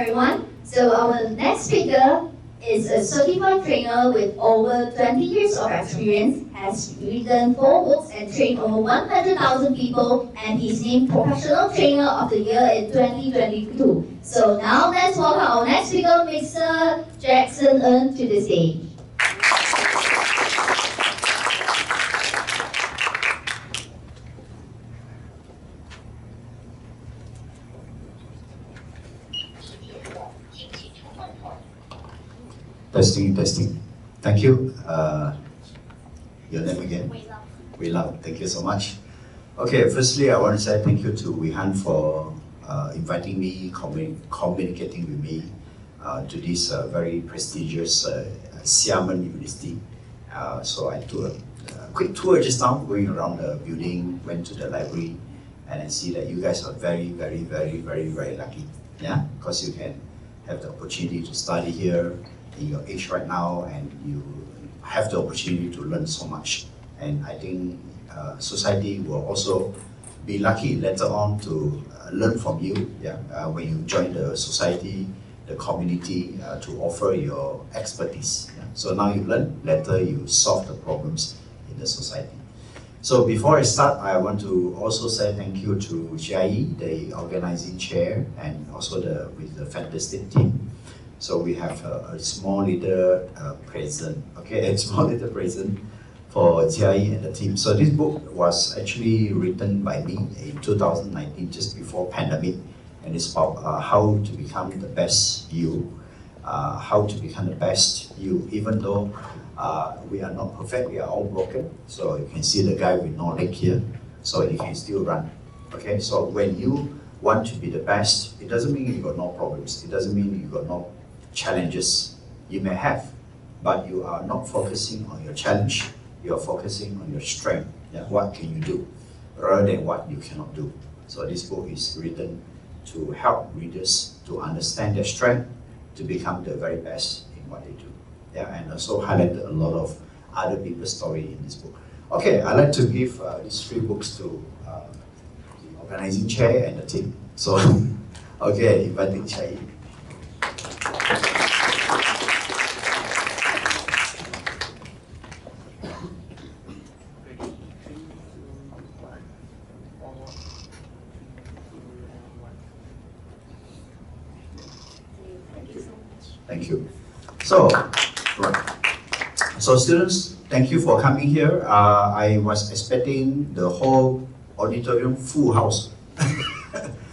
everyone. So our next speaker is a certified trainer with over 20 years of experience, has written 4 books and trained over 100,000 people, and he's named Professional Trainer of the Year in 2022. So now let's welcome our next speaker, Mr. Jackson Ng, to the stage. Testing. Thank you. Your name again? Wei Lau. Thank you so much. Okay, firstly, I want to say thank you to Wei Han for inviting me, communicating with me to this very prestigious Xiamen University. So I took a quick tour just now, going around the building, went to the library, and I see that you guys are very lucky. Yeah, because you can have the opportunity to study here in your age right now, and you have the opportunity to learn so much. And I think society will also be lucky later on to learn from you. Yeah, when you join the society, the community, to offer your expertise. Yeah? So now you learn, later you solve the problems in the society. So before I start, I want to also say thank you to GIE, the organizing chair, and also with the fantastic team. So we have a small little present, okay, a small little present for GIE and the team. So this book was actually written by me in 2019, just before pandemic, and it's about how to become the best you, how to become the best you, even though we are not perfect, we are all broken. So you can see the guy with no leg here, so you can still run. Okay, so when you want to be the best, it doesn't mean you got no problems. It doesn't mean you got no challenges. You may have, but you are not focusing on your challenge. You are focusing on your strength. Yeah, what can you do, rather than what you cannot do. So this book is written to help readers to understand their strength, to become the very best in what they do. Yeah, and also highlighted a lot of other people's story in this book. Okay, I'd like to give these 3 books to the organizing chair and the team. So, okay, inviting Chai. Thank you. So, so students, thank you for coming here. I was expecting the whole auditorium full house,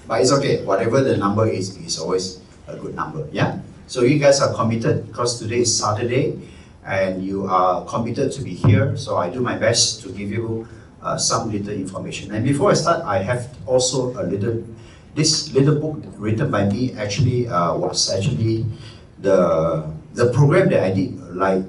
but it's okay. Whatever the number is always a good number. Yeah. So you guys are committed because today is Saturday, and you are committed to be here. So I do my best to give you some little information. And before I start, I have also this little book written by me. Actually, was actually the program that I did like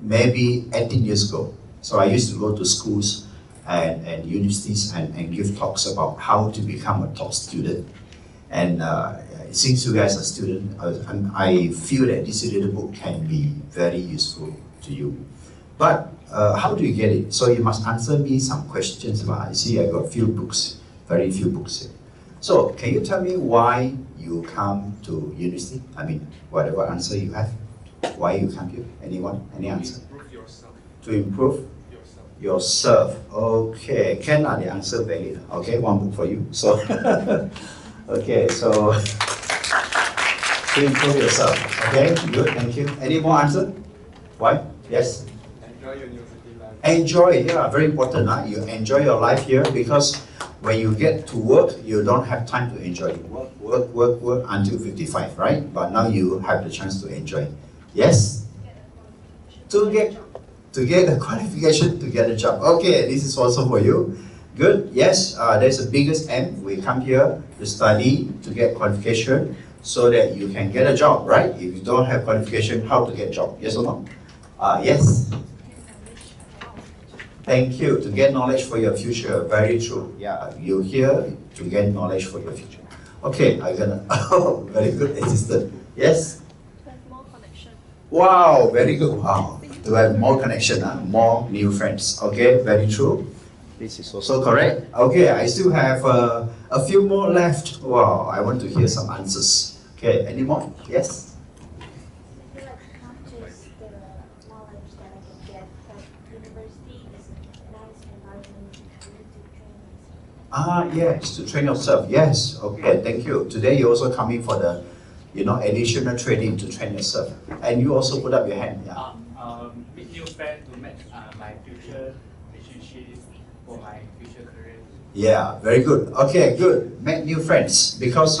maybe 18 years ago. So I used to go to schools and universities and give talks about how to become a top student. And since you guys are students, I feel that this little book can be very useful to you. But how do you get it? So you must answer me some questions. I see I got very few books here. So can you tell me why you come to university? I mean, whatever answer you have, why you come here? Anyone? Any answer? To improve yourself. To improve yourself. Okay, can the answer valid? Okay, 1 book for you. So, okay, so to improve yourself. Okay, good, thank you. Any more answer? Why? Yes. Enjoy your university life. Enjoy, yeah, very important. Huh? You enjoy your life here because when you get to work, you don't have time to enjoy. You work until 55, right? But now you have the chance to enjoy. Yes? To get a qualification to get a job. Okay, this is also for you. Good, yes, there's the biggest aim. We come here to study, to get qualification, so that you can get a job, right? If you don't have qualification, how to get a job? Yes or no? Yes? Thank you. To get knowledge for your future. Very true. Yeah, you're here to get knowledge for your future. Okay, I'm gonna. Oh, very good assistant. Yes? To have more connection. Wow, very good. Wow. To have more connection, more new friends. Okay, very true. This is also correct. Okay, I still have a few more left. Wow, I want to hear some answers. Okay, any more? Yes? I feel like not just the knowledge that I can get, but university is a nice environment for me to train myself. Yes, to train yourself. Yes, okay, thank you. Today you're also coming for the, additional training to train yourself. And you also put up your hand, yeah. Meet new friends to match my future relationship for my future career. Yeah, very good. Okay, good. Make new friends because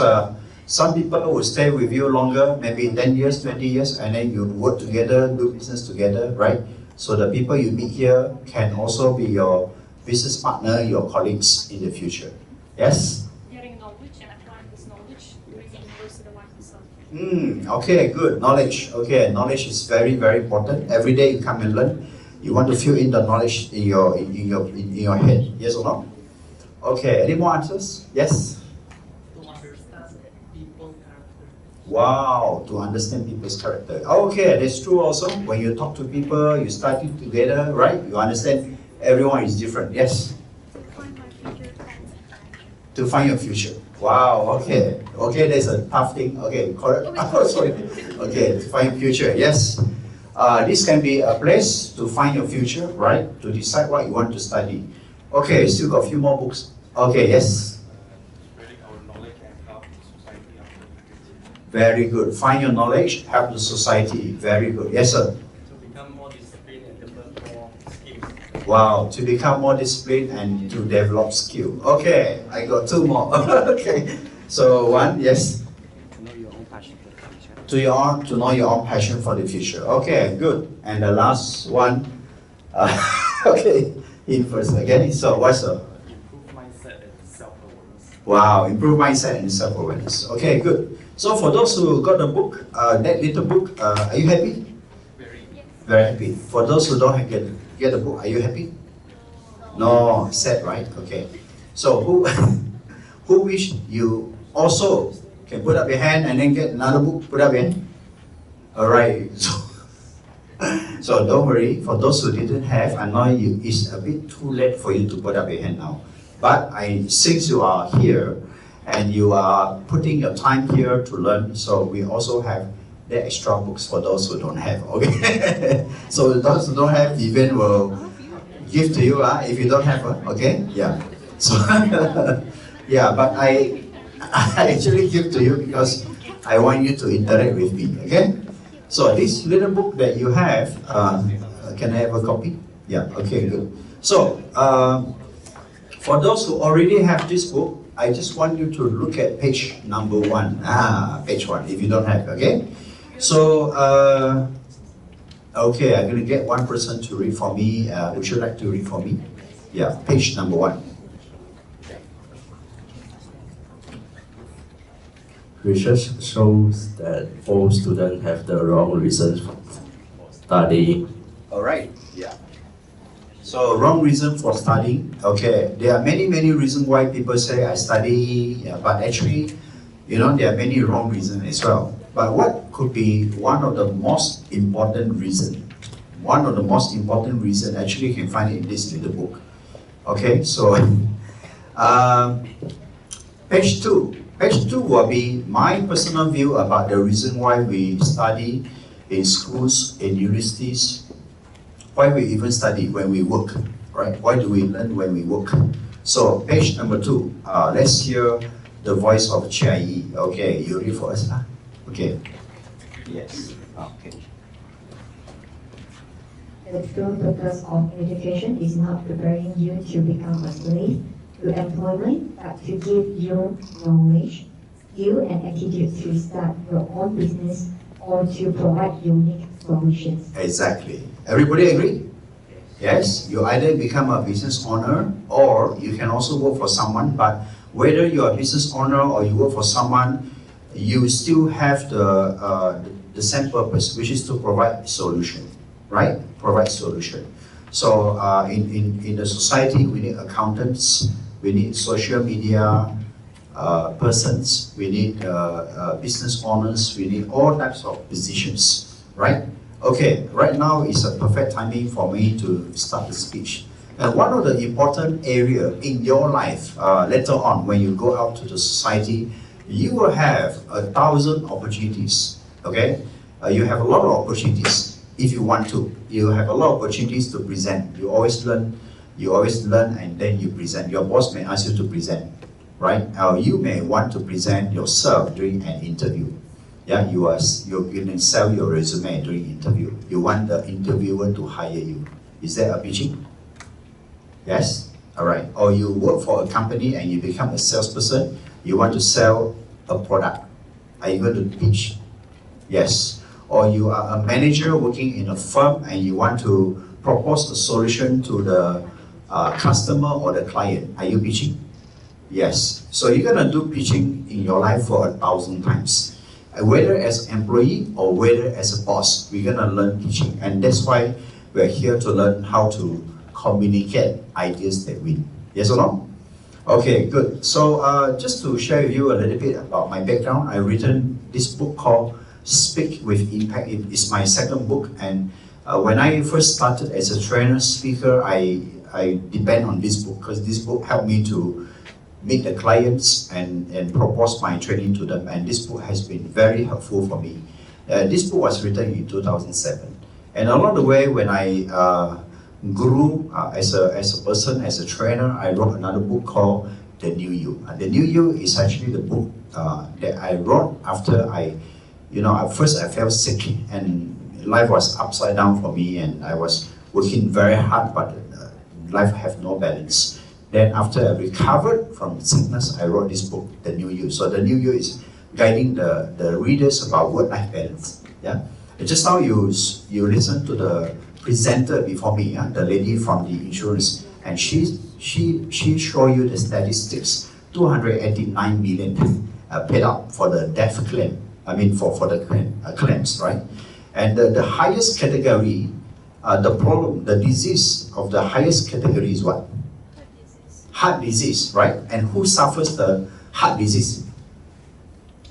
some people will stay with you longer, maybe 10 years, 20 years, and then you work together, do business together, right? So the people you meet here can also be your business partner, your colleagues in the future. Yes? Getting knowledge and applying this knowledge during the university life itself. Okay, good. Knowledge. Okay, knowledge is very, very important. Every day you come and learn. You want to fill in the knowledge in your head. Yes or no? Okay, any more answers? Yes? To understand people's character. Wow, to understand people's character. Okay, that's true also. When you talk to people, you study together, right? You understand everyone is different. Yes? Find my future and To find your future. Wow, okay. Okay, that's a tough thing. Okay, correct. Oh, sorry. Okay, to find future. Yes. This can be a place to find your future, right? To decide what you want to study. Okay, still got a few more books. Okay, yes. Spreading our knowledge and help society after graduation. Very good. Find your knowledge, help the society. Very good. Yes, sir. To become more disciplined and develop more skills. Wow, to become more disciplined and to develop skill. Okay, I got two more. Okay, so one, yes. To know your own passion for the future. To know your own passion for the future. Okay, good. And the last one. Okay, in first again. So what's the? Improve mindset and self-awareness. Wow, improve mindset and self-awareness. Okay, good. So for those who got the book, that little book, are you happy? Very Very happy. For those who don't get the book, are you happy? No, sad, right? Okay. So who wish you also can put up your hand and then get another book? Put up your hand. All right. So don't worry. For those who didn't have, I know it's a bit too late for you to put up your hand now. But since you are here and you are putting your time here to learn, so we also have the extra books for those who don't have. Okay. So those who don't have, Vivian will give to you. If you don't have, okay. Yeah. So yeah, but I actually give to you because I want you to interact with me. Okay. So this little book that you have, can I have a copy? Yeah. Okay. Good. So for those who already have this book, I just want you to look at page number 1. Page 1. If you don't have, okay. So, okay, I'm going to get one person to read for me. Would you like to read for me? Yeah, page number 1. Research shows that all students have the wrong reasons for studying. All right, yeah. So, wrong reason for studying. Okay, there are many reasons why people say I study, yeah, but actually, there are many wrong reasons as well. But what could be one of the most important reasons? One of the most important reasons, actually you can find it in this little book. Okay, so page 2. Page 2 will be my personal view about the reason why we study in schools, in universities, why we even study when we work, right? Why do we learn when we work? So page number 2, let's hear the voice of Chia Yi. Okay, you read for us. Okay. Yes. Okay. The true purpose of education is not preparing you to become a slave to employment, but to give you knowledge, skill, and attitude to start your own business or to provide unique solutions. Exactly. Everybody agree? Yes. You either become a business owner or you can also work for someone, but whether you're a business owner or you work for someone, you still have the same purpose, which is to provide solution, right? Provide solution. So in the society, we need accountants, we need social media persons, we need business owners, we need all types of positions, right? Okay, right now is a perfect timing for me to start the speech. And one of the important area in your life, later on when you go out to the society, you will have 1,000 opportunities, okay? You have a lot of opportunities if you want to. You have a lot of opportunities to present. You always learn, and then you present. Your boss may ask you to present, right? You may want to present yourself during an interview. Yeah, you're going to sell your resume during interview. You want the interviewer to hire you. Is that a pitching? Yes? Alright. Or you work for a company and you become a salesperson. You want to sell a product. Are you going to pitch? Yes. Or you are a manager working in a firm and you want to propose a solution to the customer or the client. Are you pitching? Yes. So you're going to do pitching in your life for 1,000 times. Whether as an employee or whether as a boss, we're going to learn pitching. And that's why we're here to learn how to communicate ideas that win. Yes or no? Okay, good. So just to share with you a little bit about my background, I've written this book called Speak with Impact. It's my second book, and when I first started as a trainer speaker, I depend on this book because this book helped me to meet the clients and propose my training to them, and this book has been very helpful for me. This book was written in 2007, and along the way when I grew as a person, as a trainer, I wrote another book called The New You. The New You is actually the book that I wrote after at first I felt sick and life was upside down for me and I was working very hard but life had no balance. Then after I recovered from sickness, I wrote this book, The New You. So The New You is guiding the readers about work-life balance. Yeah. Just now you listen to the presenter before me, the lady from the insurance, and she showed you the statistics. 289 million paid out for the death claim. I mean for the claims, right? And the highest category, the disease of the highest category is what? Heart disease, right? And who suffers the heart disease?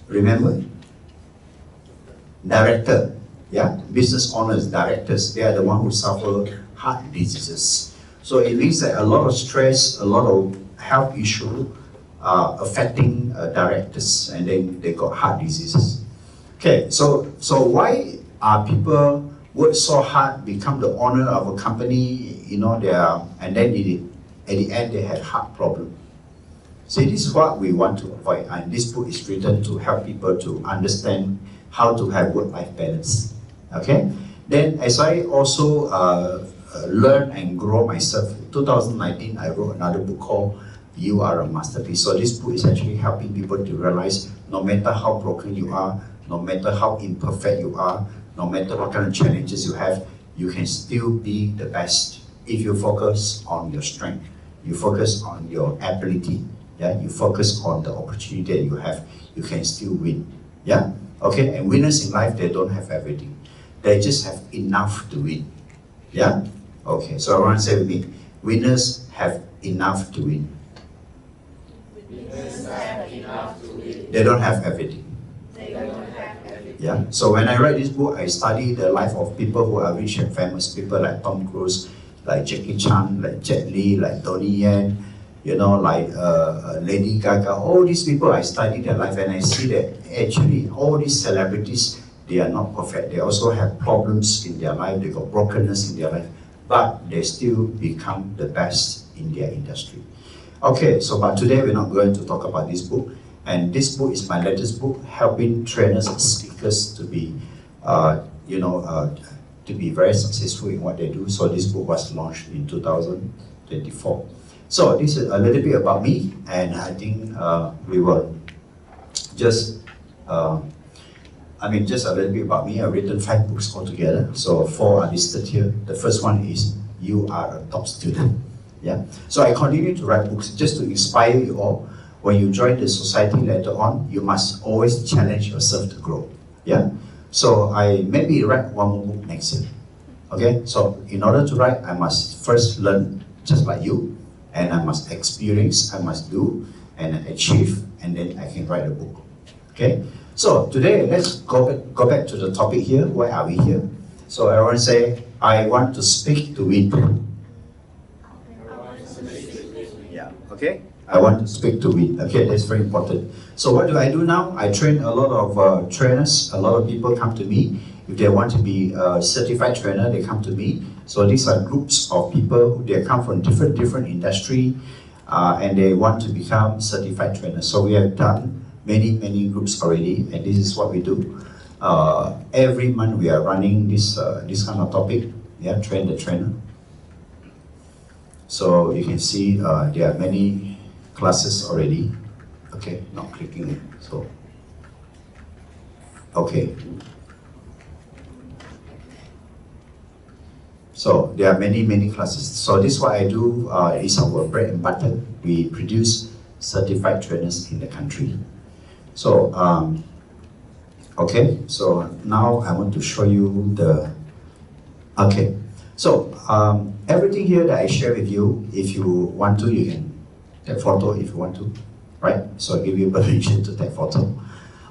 Remember? Director. Yeah, business owners, directors, they are the ones who suffer heart diseases. So it means that a lot of stress, a lot of health issue affecting directors, and then they got heart diseases. Okay, so why are people work so hard, become the owner of a company, and then at the end they had heart problem? See, this is what we want to avoid, and this book is written to help people to understand how to have work-life balance. Okay, then as I also learn and grow myself, in 2019 I wrote another book called You Are a Masterpiece. So this book is actually helping people to realize no matter how broken you are, no matter how imperfect you are, no matter what kind of challenges you have, you can still be the best if you focus on your strength, you focus on your ability, yeah, you focus on the opportunity that you have, you can still win. Yeah, okay, and winners in life, they don't have everything. They just have enough to win. Yeah? Okay, so everyone say with me, winners have enough to win. Winners have enough to win. They don't have everything. They don't have everything. Yeah? So when I write this book, I study the life of people who are rich and famous, people like Tom Cruise, like Jackie Chan, like Jet Li, like Donnie Yen, like Lady Gaga. All these people, I study their life and I see that actually all these celebrities, they are not perfect. They also have problems in their life. They got brokenness in their life, but they still become the best in their industry. Okay, so but today we're not going to talk about this book. And this book is my latest book, helping trainers and speakers to be, to be very successful in what they do. So this book was launched in 2024. So this is a little bit about me, and I think we will just. Just a little bit about me. I've written 5 books altogether. So 4 are listed here. The first one is You Are a Top Student. Yeah. So I continue to write books just to inspire you all. When you join the society later on, you must always challenge yourself to grow. Yeah. So I maybe write one more book next year. Okay. So in order to write, I must first learn just like you, and I must experience, I must do, and achieve, and then I can write a book. Okay. So today, let's go back to the topic here. Why are we here? So everyone say, I want to speak to win. Yeah, okay. I want to speak to Win. Okay, that's very important. So what do I do now? I train a lot of trainers. A lot of people come to me. If they want to be a certified trainer, they come to me. So these are groups of people who they come from different industry, and they want to become certified trainers. So we have done many groups already, and this is what we do. Every month we are running this kind of topic. Yeah, train the trainer. So you can see there are many classes already. Okay, not clicking it. So okay. So there are many classes. So this is what I do. Is our bread and butter. We produce certified trainers in the country. So okay. So now I want to show you the. Okay. So everything here that I share with you, if you want to, you can take photo if you want to, right? So I give you permission to take photo.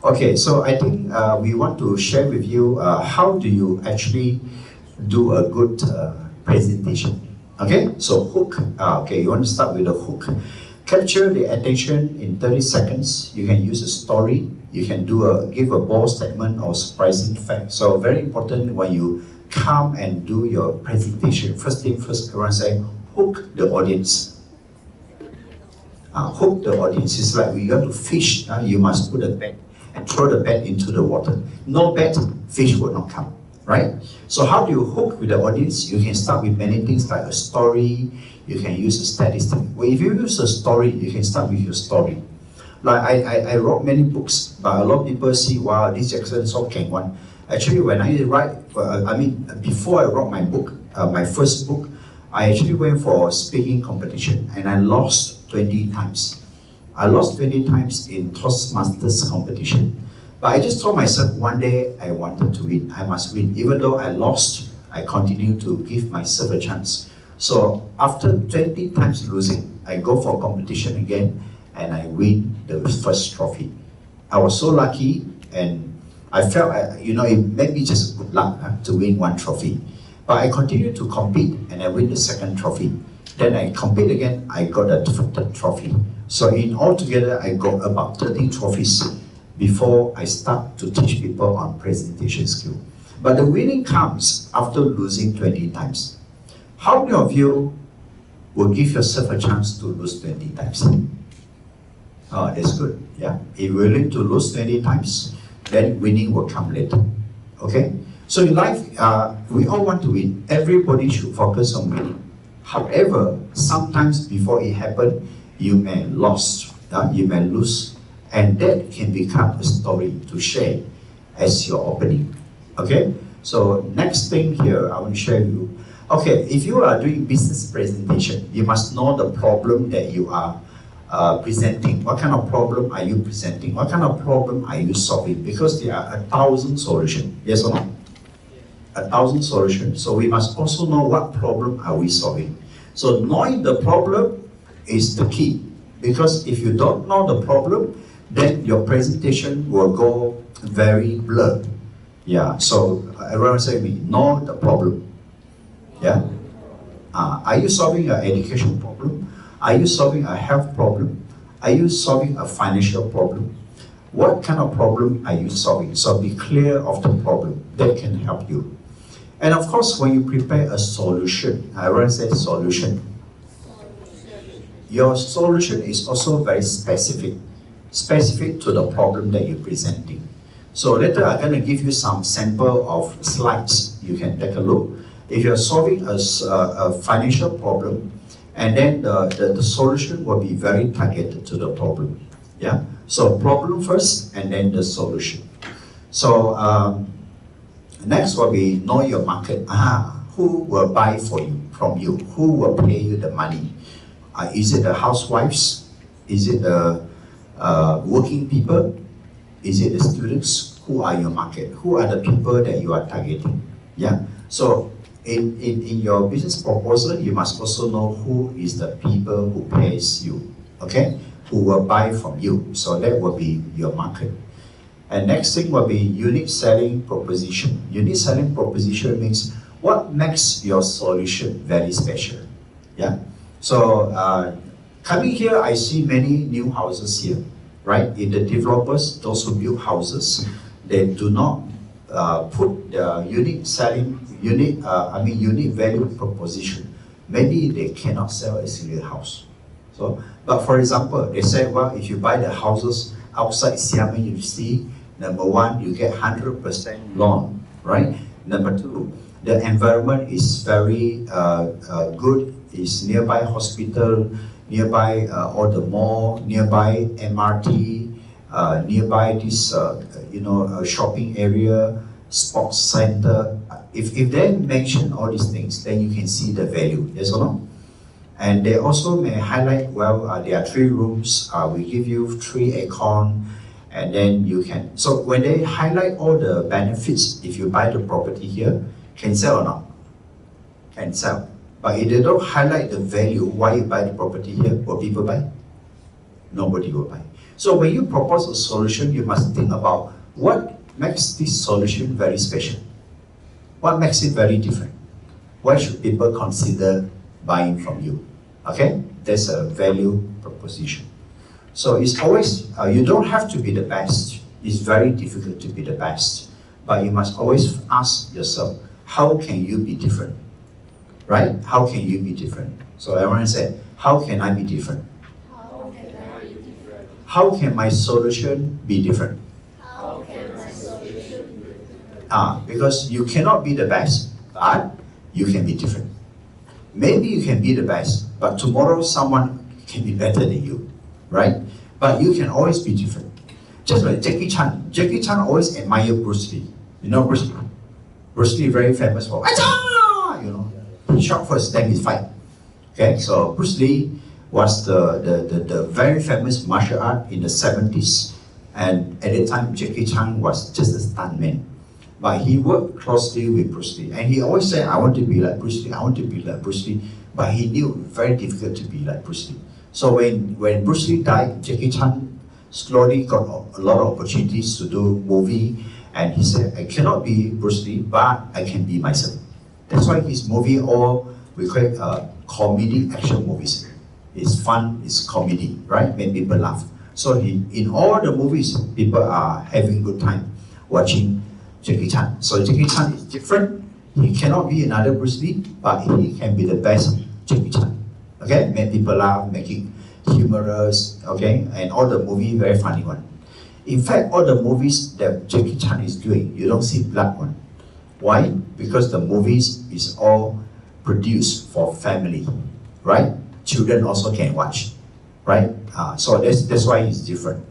Okay, so I think we want to share with you how do you actually do a good presentation. Okay, so hook. Okay, you want to start with a hook. Capture the attention in 30 seconds. You can use a story. You can give a bold statement or surprising fact. So very important when you come and do your presentation. First thing first, everyone say, hook the audience. Hook the audience. It's like we got to fish. You must put a bait and throw the bait into the water. No bait, fish will not come, right? So how do you hook with the audience? You can start with many things like a story. You can use a statistic. Well, if you use a story, you can start with your story. Like I wrote many books, but a lot of people see, wow, this Jackson so can one. Actually, when I write, before I wrote my book, my first book, I actually went for a speaking competition and I lost 20 times. I lost 20 times in Toastmasters competition. But I just told myself one day I wanted to win. I must win. Even though I lost, I continue to give myself a chance. So after 20 times losing, I go for competition again and I win the first trophy. I was so lucky and I felt, it made me just good luck to win one trophy. But I continued to compete and I win the second trophy. Then I compete again, I got a third trophy. So in altogether, I got about 13 trophies before I start to teach people on presentation skill. But the winning comes after losing 20 times. How many of you will give yourself a chance to lose 20 times? Oh, that's good. Yeah. If you're willing to lose 20 times, then winning will come later. Okay? So in life, we all want to win. Everybody should focus on winning. However, sometimes before it happens, you may lose, and that can become a story to share as your opening. Okay? So next thing here, I want to share with you. Okay, if you are doing business presentation, you must know the problem that you are presenting. What kind of problem are you presenting? What kind of problem are you solving? Because there are 1,000 solutions. Yes or no? 1,000 solutions. So we must also know what problem are we solving. So knowing the problem is the key. Because if you don't know the problem, then your presentation will go very blurred. Yeah, so everyone say me, know the problem. Yeah? Are you solving an education problem? Are you solving a health problem? Are you solving a financial problem? What kind of problem are you solving? So be clear of the problem. That can help you. And of course, when you prepare a solution, everyone said solution. Your solution is also very specific to the problem that you're presenting. So later I'm going to give you some sample of slides. You can take a look. If you're solving a financial problem, and then the solution will be very targeted to the problem. Yeah. So problem first, and then the solution. So next will be know your market. Who will buy from you? Who will pay you the money? Is it the housewives? Is it the working people? Is it the students? Who are your market? Who are the people that you are targeting? Yeah. So in your business proposal, you must also know who is the people who pays you. Okay? Who will buy from you. So that will be your market. And next thing will be unique selling proposition. Unique selling proposition means what makes your solution very special. Yeah. So Coming here, I see many new houses here, right? In the developers, those who build houses, they do not put the unique value proposition. Maybe they cannot sell a single house. So, but for example, they say, well, if you buy the houses outside Xiamen University, number one, you get 100% loan, right? Number two, the environment is very good. It's nearby hospital, nearby all the mall, nearby MRT, nearby this shopping area, sports center. If they mention all these things, then you can see the value, yes or no? And they also may highlight, well, there are 3 rooms, we give you 3 aircon, and then you can, so when they highlight all the benefits, if you buy the property here, can sell or not? Can sell. But if they don't highlight the value, why you buy the property here, will people buy? Nobody will buy. So when you propose a solution, you must think about what makes this solution very special. What makes it very different? Why should people consider buying from you? Okay, that's a value proposition. So it's always, you don't have to be the best. It's very difficult to be the best. But you must always ask yourself, how can you be different? Right? How can you be different? So everyone said, how can I be different? How can I be different? How can my solution be different? How can my solution be different? Because you cannot be the best, but you can be different. Maybe you can be the best, but tomorrow someone can be better than you, right? But you can always be different. Just like Jackie Chan. Jackie Chan always admired Bruce Lee. You know Bruce Lee? Bruce Lee very famous for, Acha! You know, he shot first, then he fight. Okay, so Bruce Lee was the very famous martial art in the 70s. And at the time, Jackie Chan was just a stuntman. But he worked closely with Bruce Lee. And he always said, I want to be like Bruce Lee, I want to be like Bruce Lee. But he knew very difficult to be like Bruce Lee. So when Bruce Lee died, Jackie Chan slowly got a lot of opportunities to do movie. And he said, I cannot be Bruce Lee, but I can be myself. That's why his movie we call it comedy action movies. It's fun, it's comedy, right? Make people laugh. So in all the movies, people are having good time watching Jackie Chan. So Jackie Chan is different. He cannot be another Bruce Lee, but he can be the best Jackie Chan. Okay, make people laugh, make it humorous. Okay, and all the movie very funny one. In fact, all the movies that Jackie Chan is doing, you don't see blood one. Why? Because the movies is all produced for family, right? Children also can watch, right? So that's why it's different.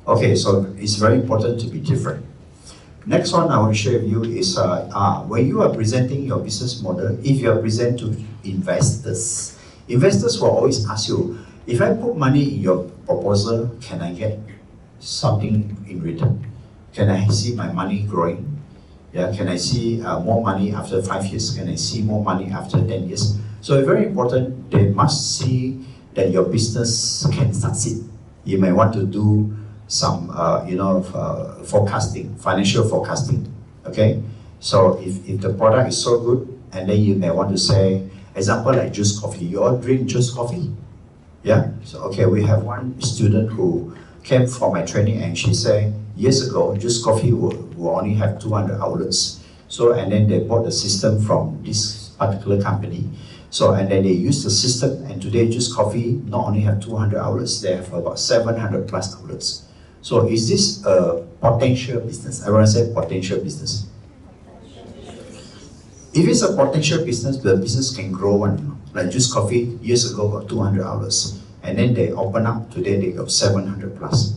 Okay, so it's very important to be different. Next one I want to share with you is when you are presenting your business model, if you are presenting to investors, investors will always ask you, if I put money in your proposal, can I get something in return? Can I see my money growing? Yeah, can I see more money after 5 years? Can I see more money after 10 years? So it's very important, they must see that your business can succeed. You may want to do some, forecasting, financial forecasting, okay? So if the product is so good, and then you may want to say, example like Juice Coffee, you all drink Juice Coffee? Yeah, so okay, we have one student who came for my training and she said, years ago, Juice Coffee will only have 200 outlets. So, and then they bought the system from this particular company. So, and then they use the system, and today Juice Coffee not only have 200 outlets, they have about 700 plus outlets. So is this a potential business? Everyone say potential business. If it's a potential business, the business can grow one. Like Juice Coffee, years ago got 200 outlets. And then they open up, today they got 700 plus.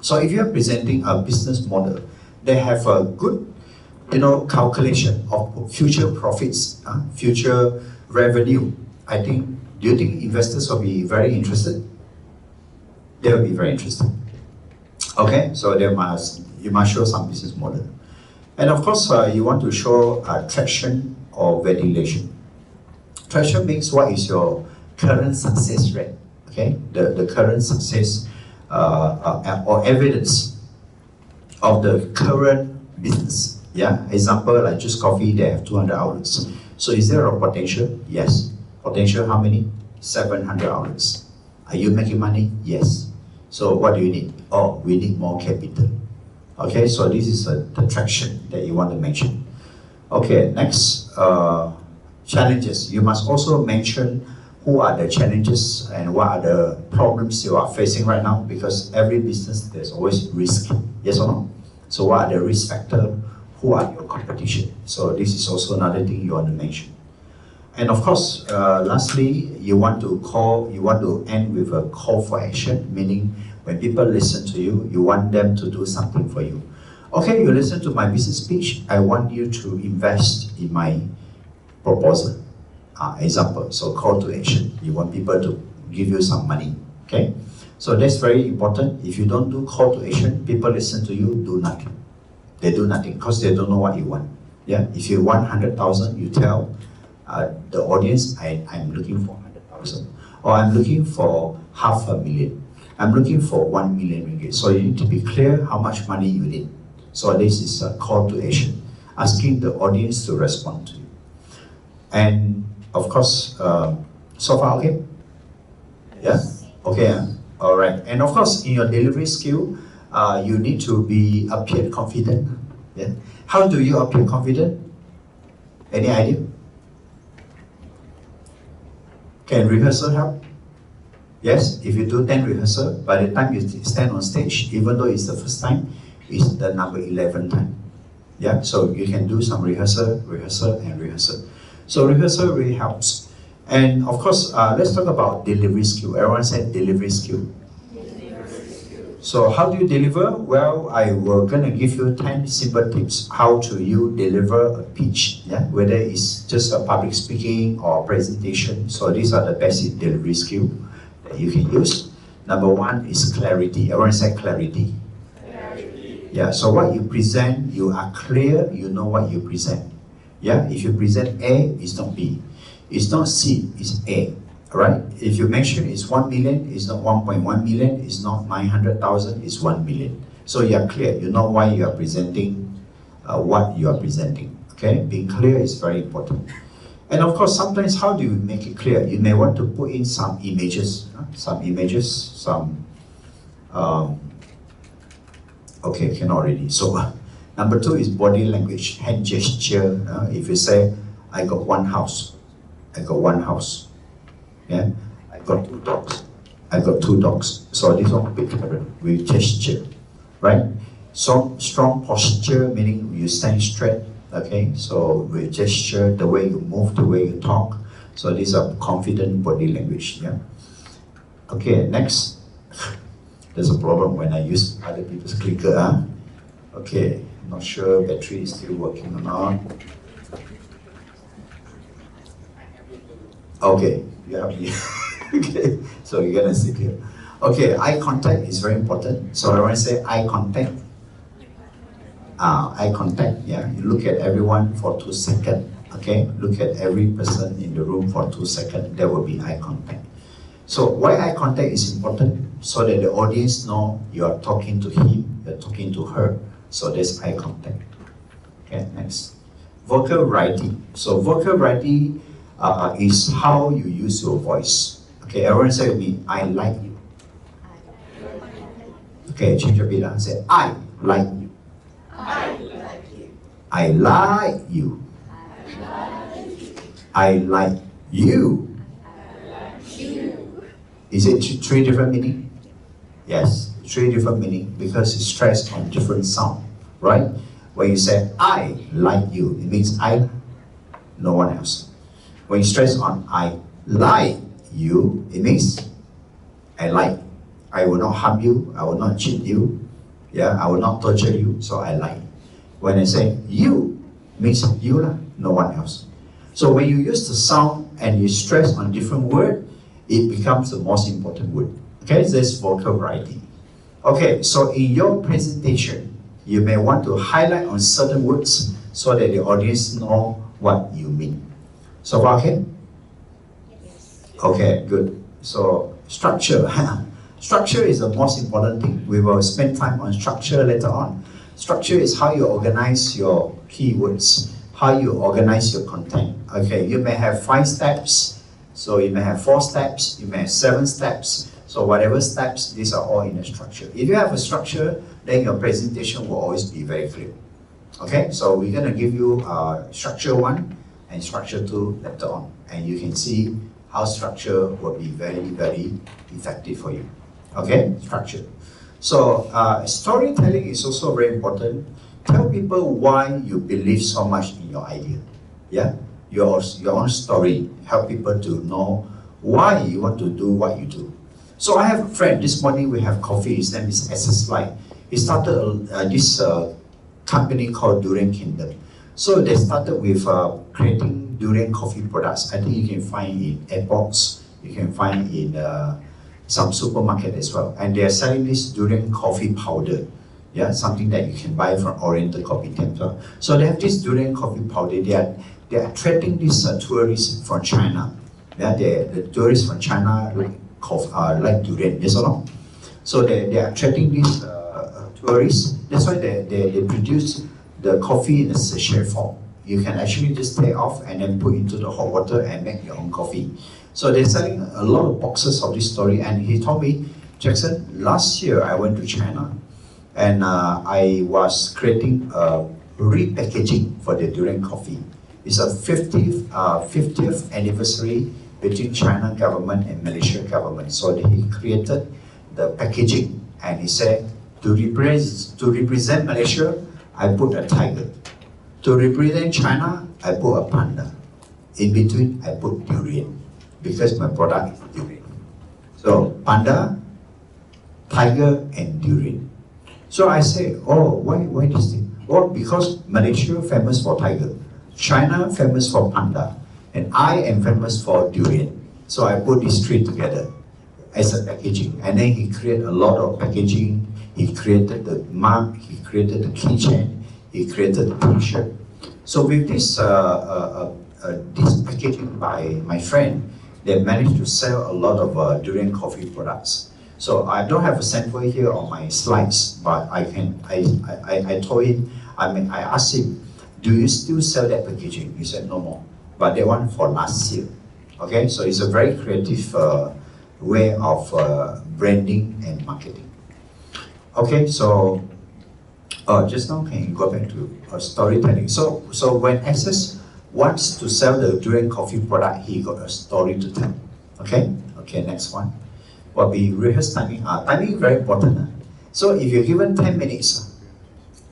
So if you're presenting a business model, they have a good, calculation of future profits, future revenue. I think, do you think investors will be very interested? They will be very interested. Okay, so you must show some business model. And of course, you want to show traction or validation. Traction means what is your current success rate, okay? The current success or evidence of the current business. Yeah, example like Juice Coffee, they have 200 outlets. So is there a potential? Yes. Potential how many? 700 outlets. Are you making money? Yes. So what do you need? Oh, we need more capital. Okay, so this is the traction that you want to mention. Okay, next, challenges. You must also mention who are the challenges and what are the problems you are facing right now, because every business there's always risk. Yes or no? So what are the risk factors? Who are your competition? So this is also another thing you want to mention. And of course, lastly, you want to end with a call for action, meaning when people listen to you, you want them to do something for you. Okay, you listen to my business speech, I want you to invest in my proposal. Example, so call to action. You want people to give you some money, okay? So that's very important. If you don't do call to action, people listen to you, do nothing. They do nothing because they don't know what you want. Yeah, if you want 100,000, you tell the audience, I'm looking for 100,000, or I'm looking for 500,000. I'm looking for 1 million ringgit. So you need to be clear how much money you need. So this is a call to action, asking the audience to respond to you. And of course, so far okay? Yeah? Okay, all right. And of course, in your delivery skill, you need to appear confident. Yeah? How do you appear confident? Any idea? Can rehearsal help? Yes, if you do 10 rehearsal, by the time you stand on stage, even though it's the first time, it's the number 11 time. Yeah, so you can do some rehearsal, and rehearsal. So rehearsal really helps. And of course, let's talk about delivery skill. Everyone said delivery skill. So how do you deliver? Well, I will gonna give you 10 simple tips how to you deliver a pitch. Yeah, whether it's just a public speaking or presentation. So these are the basic delivery skill that you can use. Number one is clarity. Everyone said clarity. Yeah, so what you present, you are clear, you know what you present. Yeah, if you present A, it's not B. It's not C, it's A. Right? If you mention it's 1 million, it's not 1.1 million, it's not 900,000, it's 1 million. So you are clear, you know why you are presenting what you are presenting. Okay, being clear is very important. And of course, sometimes how do you make it clear? You may want to put in some images, okay, cannot really. So number 2 is body language, hand gesture. If you say, I got one house, yeah, I got 2 dogs, So this one big different with gesture, right? So strong posture, meaning you stand straight, okay? So with gesture, the way you move, the way you talk. So these are confident body language, yeah? Okay, next. There's a problem when I use other people's clicker. Okay, not sure battery is still working or not. Okay, you have me. Okay, so you're gonna sit here. Okay, eye contact is very important. So I want to say eye contact. Eye contact, yeah. You look at everyone for 2 seconds. Okay, look at every person in the room for 2 seconds. There will be eye contact. So why eye contact is important? So that the audience know you are talking to him, you're talking to her. So there's eye contact. Okay, next. Vocal variety. So vocal variety is how you use your voice. Okay, everyone say with me, I like you. Okay, change a bit. Say, I like you. I like you. I like you. I like you. Is it 3 different meaning? Yes, 3 different meaning because it's stressed on different sound, right? When you say I like you, it means I, no one else. When you stress on I like you, it means I like. I will not harm you, I will not cheat you, yeah, I will not torture you, so I like. When I say you, means you, no one else. So when you use the sound and you stress on different word, it becomes the most important word. Okay, there's vocal variety. Okay, so in your presentation, you may want to highlight on certain words so that the audience know what you mean. So far, okay? Yes. Okay, good. So structure. Structure is the most important thing. We will spend time on structure later on. Structure is how you organize your keywords, how you organize your content. Okay, you may have 5 steps, so you may have 4 steps, you may have 7 steps. So whatever steps, these are all in a structure. If you have a structure, then your presentation will always be very clear. Okay, so we're gonna give you structure 1 and structure 2 later on, and you can see how structure will be very, very effective for you. Okay, structure. So storytelling is also very important. Tell people why you believe so much in your idea. Yeah, your own story. Help people to know why you want to do what you do. So I have a friend. This morning we have coffee. His name is SS Light. He started this company called Durian Kingdom. So they started with creating durian coffee products. I think you can find in airports. You can find in some supermarket as well. And they are selling this durian coffee powder. Yeah, something that you can buy from Oriental Kopitiam. So they have this durian coffee powder. They are attracting these tourists from China. Yeah, the tourists from China like durian, yes or no? So they are attracting these tourists. That's why they produce the coffee in a sachet form. You can actually just take off and then put into the hot water and make your own coffee. So they're selling a lot of boxes of this story. And he told me, Jackson, last year I went to China and I was creating a repackaging for the durian coffee. It's a 50th anniversary between China government and Malaysia government. So he created the packaging and he said, to represent Malaysia, I put a tiger. To represent China, I put a panda. In between, I put durian because my product is durian. So panda, tiger, and durian. So I say, oh, why this thing? Well, because Malaysia famous for tiger, China famous for panda, and I am famous for durian. So I put these three together as a packaging. And then he created a lot of packaging. He created the mug, he created the keychain, he created the t-shirt. So with this packaging by my friend, they managed to sell a lot of durian coffee products. So I don't have a sample here on my slides, but I told him, I asked him, do you still sell that packaging? He said, no more. But they want for last year. Okay, so it's a very creative way of branding and marketing. Okay, so just now can you go back to storytelling? So when SS wants to sell the durian coffee product, he got a story to tell. Okay, next one. Well, we rehearse timing. Timing is very important. So if you're given 10 minutes,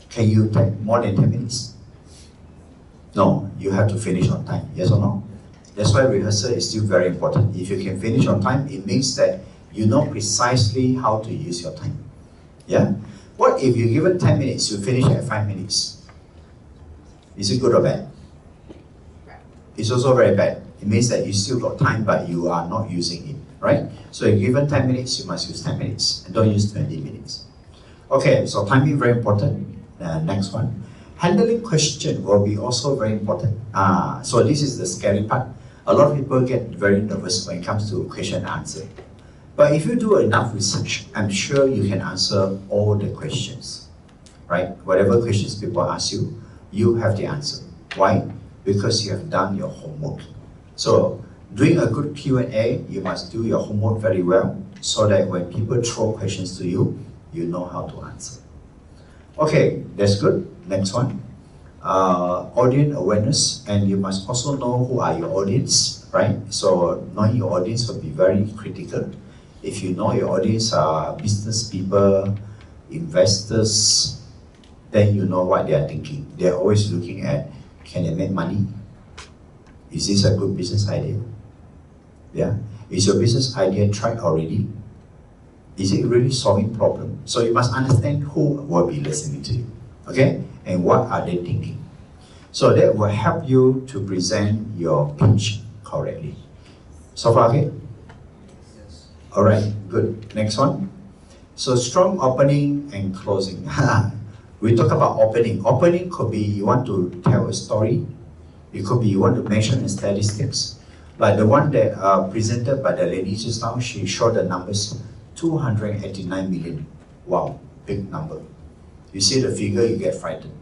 can you take more than 10 minutes? No, you have to finish on time. Yes or no? That's why rehearsal is still very important. If you can finish on time, it means that you know precisely how to use your time. Yeah? What if you're given 10 minutes, you finish at 5 minutes? Is it good or bad? It's also very bad. It means that you still got time, but you are not using it, right? So if you're given 10 minutes, you must use 10 minutes, and don't use 20 minutes. Okay, so timing very important. Next one. Handling question will be also very important. So this is the scary part. A lot of people get very nervous when it comes to question and answer. But if you do enough research, I'm sure you can answer all the questions, right? Whatever questions people ask you, you have the answer. Why? Because you have done your homework. So doing a good Q&A, you must do your homework very well so that when people throw questions to you, you know how to answer. Okay, that's good. Next one. Audience awareness, and you must also know who are your audience, right? So knowing your audience will be very critical. If you know your audience are business people, investors, then you know what they are thinking. They're always looking at, can they make money? Is this a good business idea? Yeah. Is your business idea tried already? Is it really solving problem? So you must understand who will be listening to you, okay? And what are they thinking? So that will help you to present your pitch correctly. So far, okay? Yes. All right, good. Next one. So strong opening and closing. We talk about opening. Opening could be you want to tell a story. It could be you want to mention statistics. Like the one that presented by the lady just now, she showed the numbers, 289 million. Wow, big number. You see the figure, you get frightened.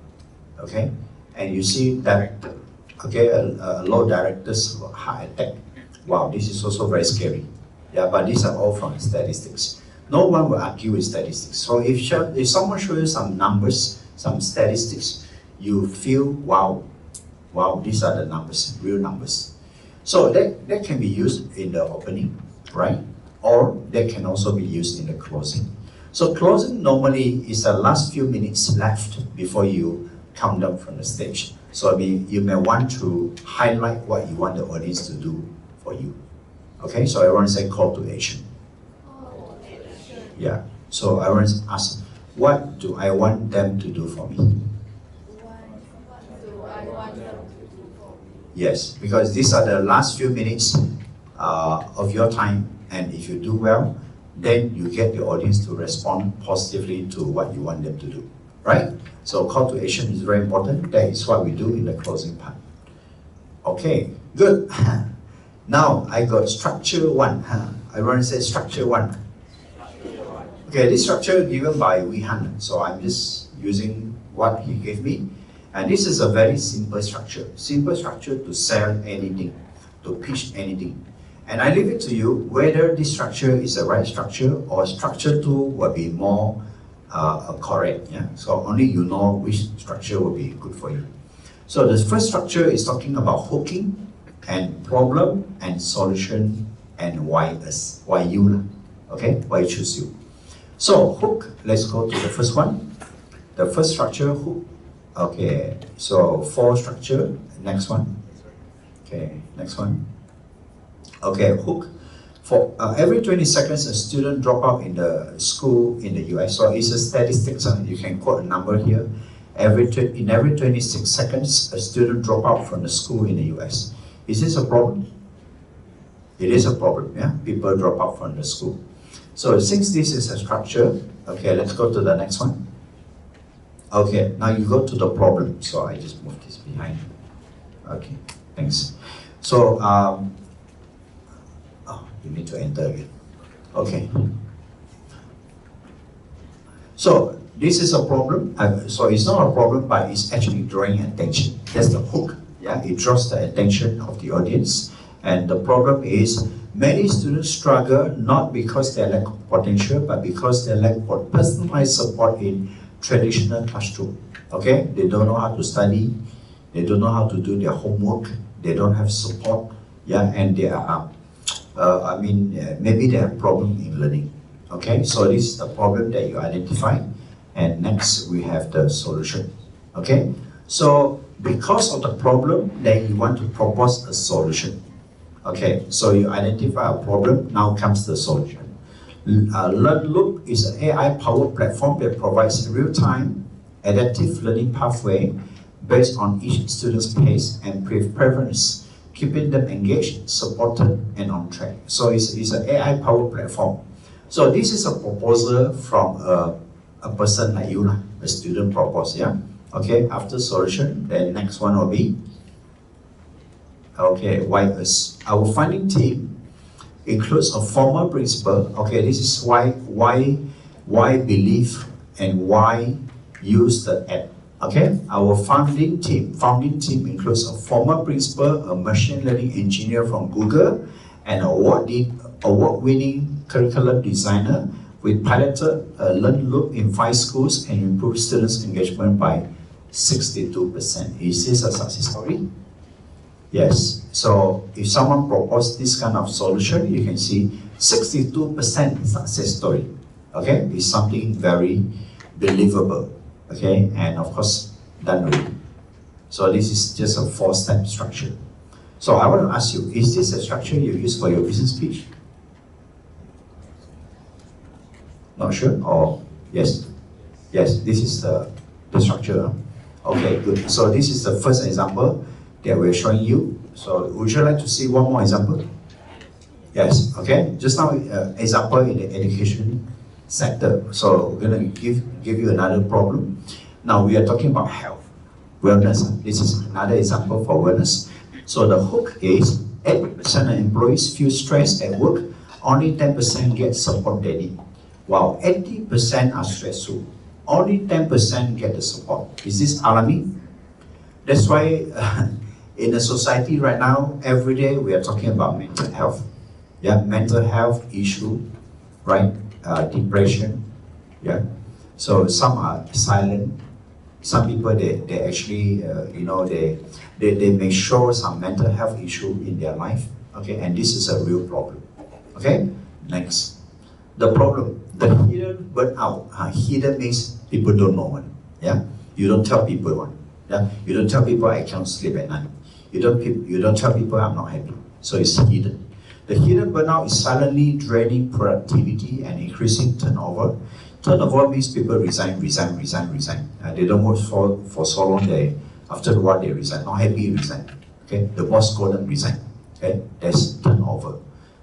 Okay? And you see director. Okay, a lot of directors heart attack. Wow, this is also very scary. Yeah, but these are all from statistics. No one will argue with statistics. So if someone shows you some numbers, some statistics, you feel, wow, these are the numbers, real numbers. So that can be used in the opening, right? Or that can also be used in the closing. So closing normally is the last few minutes left before you come down from the stage. So you may want to highlight what you want the audience to do for you. Okay, so I want to say call to action. Yeah, so I want to ask, what do I want them to do for me? Yes, because these are the last few minutes of your time, and if you do well, then you get the audience to respond positively to what you want them to do, right? So call to action is very important. That is what we do in the closing part. Okay, good. Now I got structure 1. I want to say structure 1. Okay, this structure given by Wee Han, so I'm just using what he gave me. And this is a very simple structure to sell anything, to pitch anything. And I leave it to you whether this structure is the right structure or structure 2 will be more correct. Yeah? So only you know which structure will be good for you. So the first structure is talking about hooking and problem and solution and why us, why you, okay? Why choose you. So hook, let's go to the first one. The first structure, hook. Okay, so 4 structure, next one. Okay, next one. Okay, hook. For every 20 seconds, a student drop out in the school in the US. So it's a statistics, you can quote a number here. In every 26 seconds, a student drop out from the school in the US. Is this a problem? It is a problem, yeah? People drop out from the school. So since this is a structure, okay, let's go to the next one. Okay, now you go to the problem. So I just moved this behind. Okay, thanks. So, you need to enter again. Okay. So this is a problem. So it's not a problem, but it's actually drawing attention. That's the hook. Yeah, it draws the attention of the audience. And the problem is many students struggle not because they lack potential, but because they lack personalized support in traditional classroom. Okay, they don't know how to study, they don't know how to do their homework, they don't have support. Yeah, and they are, maybe they have problem in learning. Okay, so this is the problem that you identify, and next we have the solution. Okay, so because of the problem, then you want to propose a solution. Okay, so you identify a problem, now comes the solution. LearnLoop is an AI-powered platform that provides real-time adaptive learning pathway based on each student's pace and preference, keeping them engaged, supported, and on track. So it's an AI-powered platform. So this is a proposal from a person like you, a student propose, yeah? Okay, after solution, then next one will be, okay, why us? Our funding team includes a former principal. Okay, this is why believe and why use the app. Okay, our founding team includes a former principal, a machine learning engineer from Google, and award-winning curriculum designer. We piloted LearnLoop in 5 schools and improved students' engagement by 62%. Is this a success story? Yes. So if someone proposed this kind of solution, you can see 62% success story. Okay, it's something very believable. Okay, and of course done already. So this is just a 4-step structure. So I want to ask you, is this a structure you use for your business pitch? Not sure? Or yes? Yes, this is the structure. Okay, good. So this is the first example that we're showing you. So would you like to see one more example? Yes, okay. Just now, example in the education sector. So we're going to give you another problem. Now we are talking about health, wellness. This is another example for wellness. So the hook is 80% of employees feel stressed at work, only 10% get support they need. While 80% are stressful, only 10% get the support. Is this alarming? That's why in the society right now, every day we are talking about mental health. Yeah, mental health issue, right? Depression, yeah. So some are silent. Some people they actually they may show some mental health issue in their life. Okay, and this is a real problem. Okay, next. The problem, the hidden burnout. Hidden means people don't know one. Yeah, you don't tell people one. Yeah, you don't tell people I can't sleep at night. You don't tell people I'm not happy. So it's hidden. The hidden burnout is silently draining productivity and increasing turnover. Turnover means people resign. They don't work for so long. After a while they resign. Not happy, resign. Okay, the boss couldn't resign. Okay, that's turnover,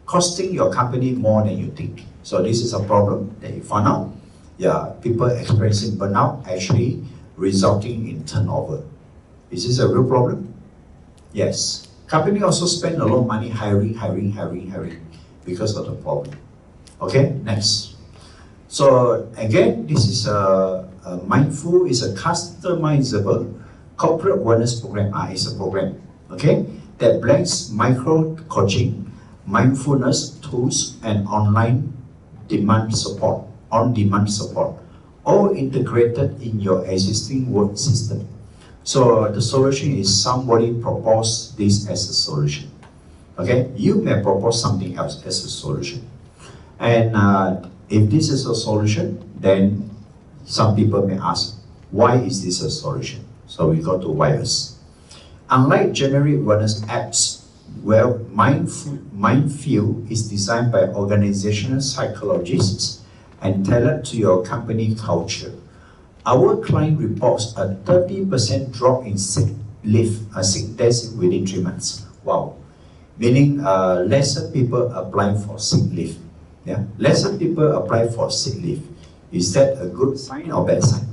costing your company more than you think. So this is a problem that you found out. Yeah, people experiencing burnout actually resulting in turnover. Is this a real problem? Yes. Company also spend a lot of money hiring because of the problem. Okay, next. So again, this is a mindful, is a customizable corporate wellness program. It's a program, okay, that blends micro coaching, mindfulness tools, and on-demand support, all integrated in your existing work system. So the solution is somebody propose this as a solution. Okay, you may propose something else as a solution. And if this is a solution, then some people may ask, why is this a solution? So we go to why's. Unlike generic wellness apps, where Mindfield is designed by organizational psychologists and tailored to your company culture, our client reports a 30% drop in sick days within 3 months. Wow. Meaning lesser people apply for sick leave. Yeah, lesser people apply for sick leave. Is that a good sign or bad sign?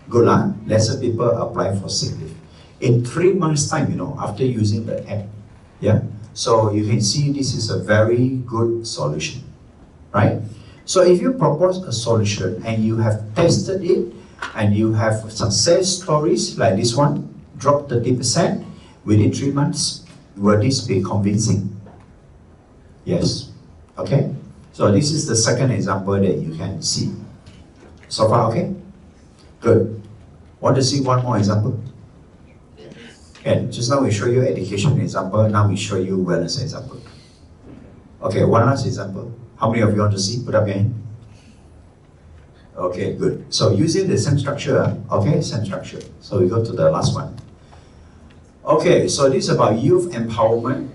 Good, huh? Lesser people apply for sick leave. In 3 months' time, after using the app. Yeah. So you can see this is a very good solution, right? So if you propose a solution and you have tested it and you have success stories like this one, drop 30% within 3 months, will this be convincing? Yes. Okay. So this is the second example that you can see. So far, okay? Good. Want to see one more example? Okay, just now we show you education example, now we show you wellness example. Okay, one last example. How many of you want to see? Put up your hand. Okay, good. So using the same structure, okay, same structure. So we go to the last one. Okay, so this is about youth empowerment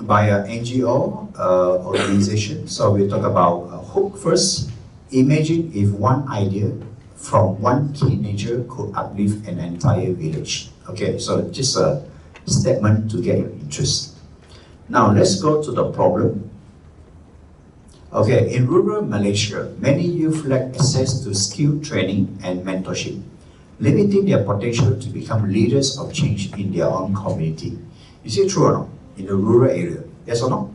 by an NGO organization. So we talk about hook first. Imagine if one idea from one teenager could uplift an entire village. Okay, so just a statement to get your interest. Now let's go to the problem. Okay, in rural Malaysia, many youth lack access to skill training and mentorship, limiting their potential to become leaders of change in their own community. Is it true or not? In the rural area, yes or no?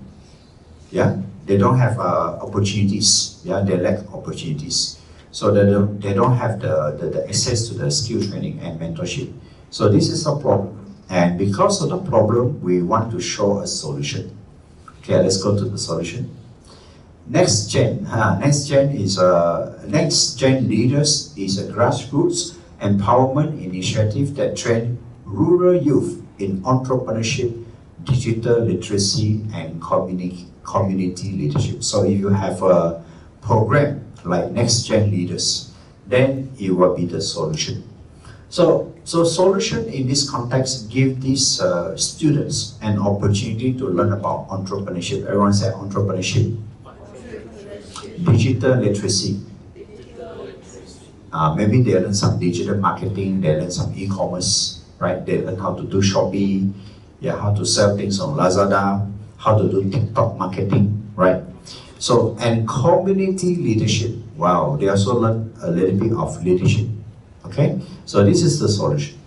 Yeah, they don't have opportunities. Yeah, they lack opportunities, so they don't have the access to the skill training and mentorship. So this is a problem, and because of the problem, we want to show a solution. Okay, let's go to the solution. Next Gen Leaders is a grassroots empowerment initiative that trains rural youth in entrepreneurship, digital literacy, and community leadership. So if you have a program like Next Gen Leaders, then it will be the solution. So solution in this context give these students an opportunity to learn about entrepreneurship. Everyone say entrepreneurship. Digital literacy. Maybe they learn some digital marketing, they learn some e-commerce, right? They learn how to do Shopee, how to sell things on Lazada, how to do TikTok marketing, right? So, and community leadership. Wow, they also learn a little bit of leadership. Okay, so this is the solution.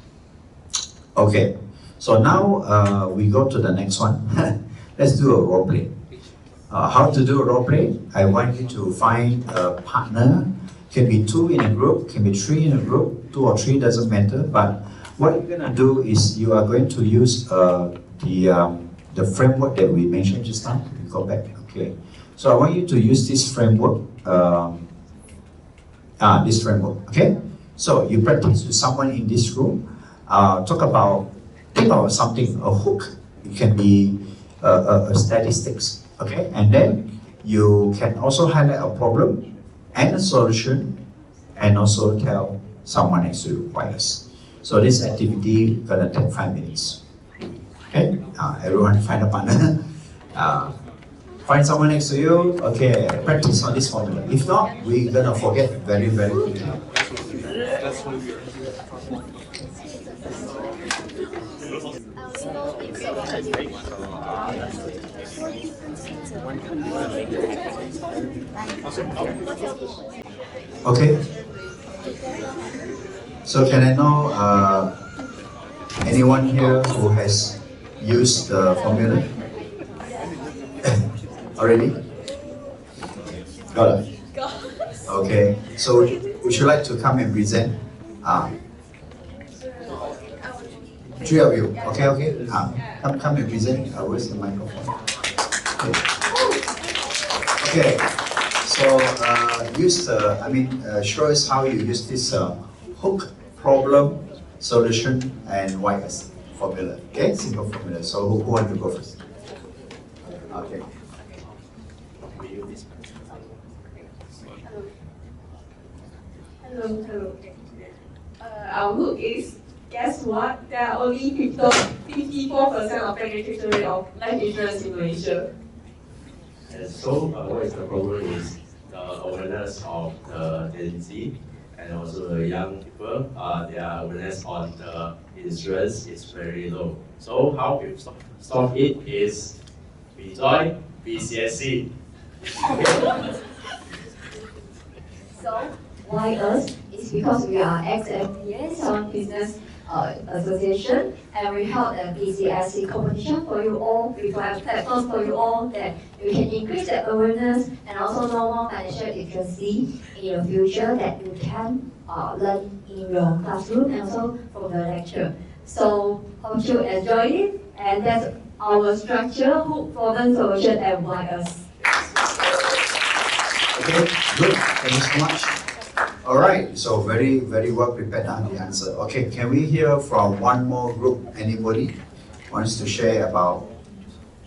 Okay, so now we go to the next one. Let's do a role play. How to do a role play? I want you to find a partner. Can be 2 in a group, can be 3 in a group, 2 or 3 doesn't matter. But what you're gonna do is you are going to use the the framework that we mentioned just now. We go back. Okay. So I want you to use this framework. This framework. Okay. So you practice with someone in this room. Think about something, a hook. It can be a statistics. Okay. And then you can also highlight a problem and a solution, and also tell someone next to you why yes. So this activity gonna take 5 minutes. Okay, everyone find a partner. Find someone next to you. Okay, practice on this formula. If not, we're gonna forget very quickly. Okay. So can I know anyone here who has used the formula already? Got it. Okay. So would you like to come and present? Three of you. Okay. Come and present. Where's the microphone? Okay. So show us how you use this hook, problem, solution, and YS formula. Okay, simple formula. So who wants to go first? Okay. Hello. Our hook is, guess what? There are only 54% of penetration rate of life insurance in Malaysia. And so, what is the problem is the awareness of the Gen Z and also the young people. Their awareness on the insurance is very low. So how we stop it is we join BCSC. So, why us? It's because we are ex-MBA, Sound Business Association, and we held a BCSC competition for you all. We provide a platform for you all that you can increase the awareness and also know more financial literacy in your future that you can learn in your classroom and also from the lecture. So, hope you enjoy it, and that's our structure, hook, problem, solution, and why us. Okay, good. Thank you so much. All right, so very well prepared on the answer. Okay, can we hear from one more group? Anybody wants to share about,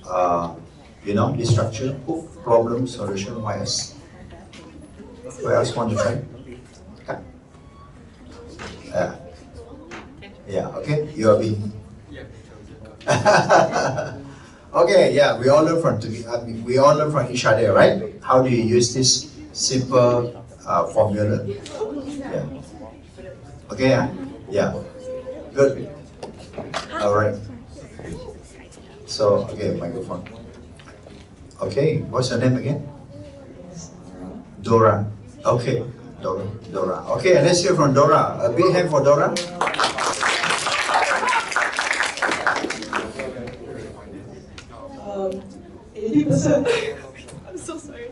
the structure, hook, problem, solution, why us? Who else want to try? Okay, you have been. Okay, yeah, we all learn from each other, right? How do you use this simple formula? Yeah. Okay, yeah. Good. All right. So, okay, microphone. Okay, what's your name again? Dora. Okay, Dora. Okay, let's hear from Dora. A big hand for Dora. 80%. I'm so sorry.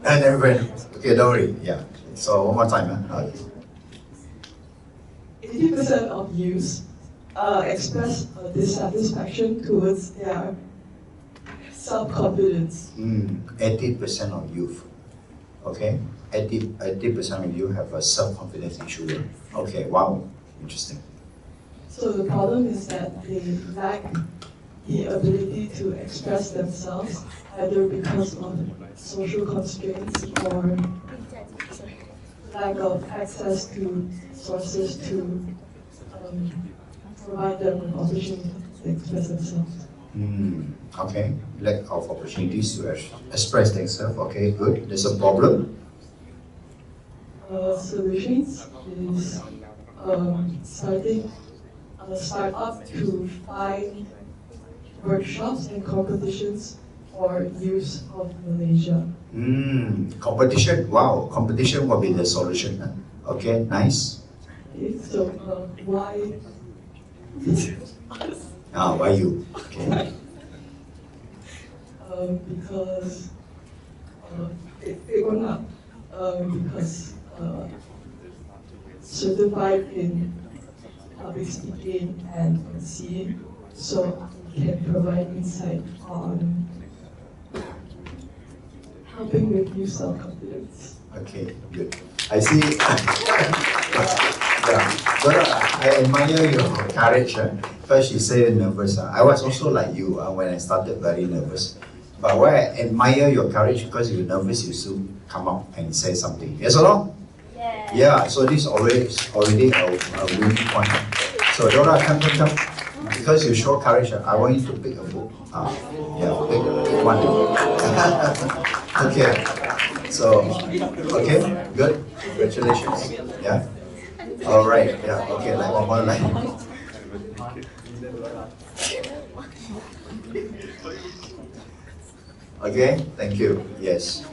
And everybody. Okay, don't worry. Yeah. So one more time. 80% of youths express dissatisfaction towards their self-confidence. 80% of youth. Okay, 80% of you have a self-confidence issue. Okay, wow, interesting. So the problem is that they lack the ability to express themselves, either because of social constraints or lack of access to sources to provide them with opportunity to express themselves. Okay, lack of opportunities to express themselves. Okay, good. There's a problem. Solutions is starting a startup to find workshops and competitions for use of Malaysia. Competition. Wow, competition will be the solution. Huh? Okay, nice. Okay, so why? Why you? Okay. Because it went up. Because certified in public speaking and MC, so can provide insight on helping with new self-confidence. Okay, good. I see. Yeah, Dora, I admire your courage. First, you say nervous. I was also like you when I started, very nervous. But why I admire your courage, because you're nervous, you still come up and say something. Yes or no? Yeah. Yeah, so this already a winning point. So Dora, come. Because you show courage, I want you to pick a book. Yeah, pick one. Okay. So, okay, good. Congratulations. Yeah. All right. Yeah. Okay. Like one more line. Okay. Thank you. Yes.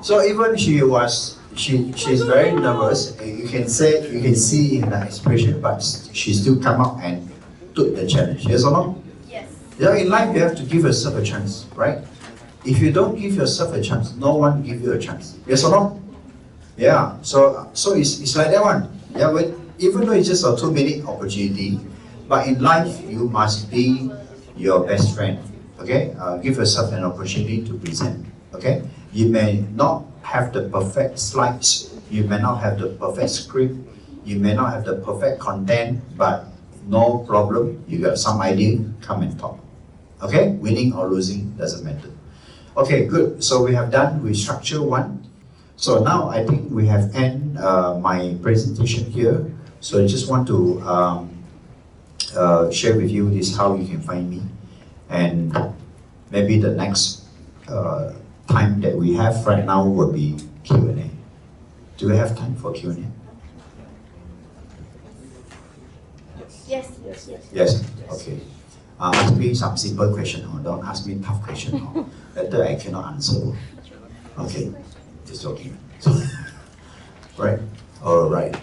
So even she's very nervous. You can see in her expression, but she still come up and took the challenge. Yes or no? Yes. Yeah. In life, you have to give yourself a chance, right? If you don't give yourself a chance, no one give you a chance. Yes or no? Yeah. So it's like that one. Yeah. Even though it's just a 2-minute opportunity, but in life you must be your best friend. Okay. Give yourself an opportunity to present. Okay. You may not have the perfect slides. You may not have the perfect script. You may not have the perfect content, but no problem. You got some idea. Come and talk. Okay. Winning or losing doesn't matter. Okay, good. So we have done with structure 1. So now I think we have end my presentation here. So I just want to share with you this how you can find me, and maybe the next time that we have right now will be Q&A. Do we have time for Q&A? Yes. Yes. Okay. Ask me some simple question. Don't ask me tough question. Later I cannot answer. Okay. Just joking. Right. All right.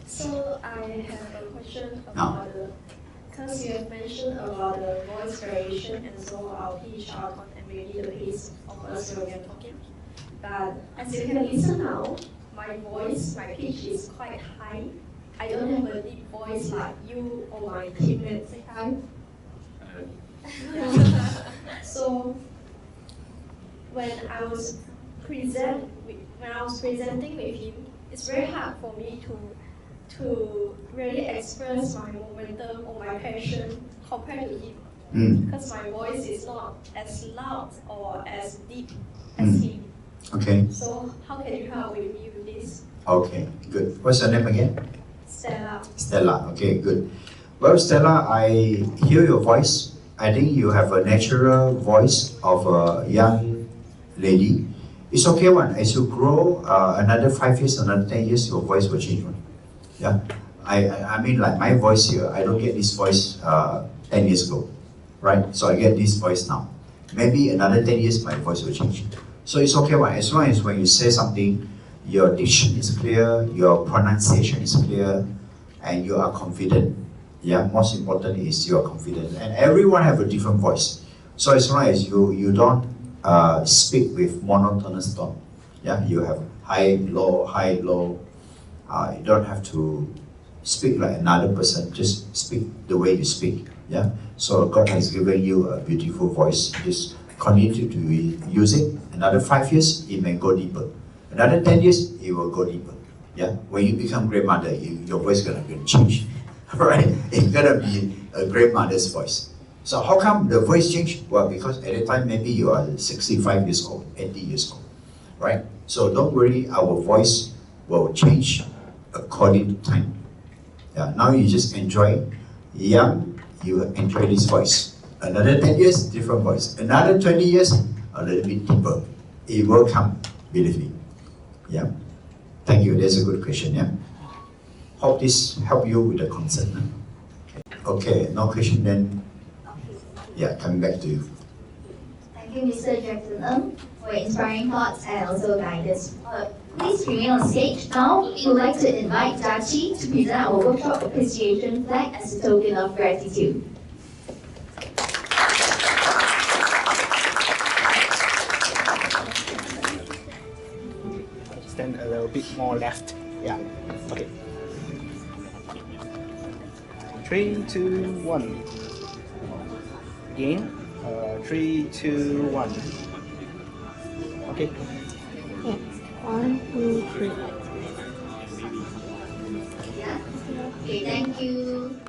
So I have a question Now. about because you have mentioned about the voice variation and so our pitch, our tone, and maybe the pace of us when we are talking. But as you can listen now, my pitch is quite high. I don't have a deep voice like you or my teammates have. So when I was presenting with him, it's very hard for me to really express my momentum or my passion compared to him, because my voice is not as loud or as deep as him. Okay. So how can you help with me with this? Okay. Good. What's your name again? Stella. Stella. Okay. Good. Well, Stella, I hear your voice. I think you have a natural voice of a young lady. It's okay one. As you grow, another 5 years, another 10 years, your voice will change one. Yeah. I mean, like my voice here, I don't get this voice 10 years ago, right? So I get this voice now. Maybe another 10 years, my voice will change. So it's okay one. As long as when you say something, your diction is clear, your pronunciation is clear, and you are confident. Yeah, most important is you are confident. And everyone have a different voice. So as long as you don't speak with monotonous tone. Yeah, you have high, low. You don't have to speak like another person, just speak the way you speak. Yeah. So God has given you a beautiful voice. Just continue to use it. Another 5 years, it may go deeper. Another 10 years, it will go deeper. Yeah. When you become grandmother, your voice is gonna change. Right? It's gonna be a grandmother's voice. So how come the voice changed? Well, because at the time maybe you are 65 years old, 80 years old, right? So don't worry, our voice will change according to time. Yeah, now you just enjoy. Young, you enjoy this voice. Another 10 years, different voice. Another 20 years, a little bit deeper. It will come, believe me. Yeah. Thank you. That's a good question. Yeah. Hope this help you with the concept. Okay. No question then. Yeah, coming back to you. Thank you, Mr. Jackson for your inspiring thoughts and also guidance. Please remain on stage. Now, we would like to invite Jachi to present our workshop appreciation flag as a token of gratitude. Stand a little bit more left. Yeah. Okay. 3, 2, 1. Again. 3, 2, 1. Okay. Yeah. 1, 2, 3. Yeah. Okay, thank you.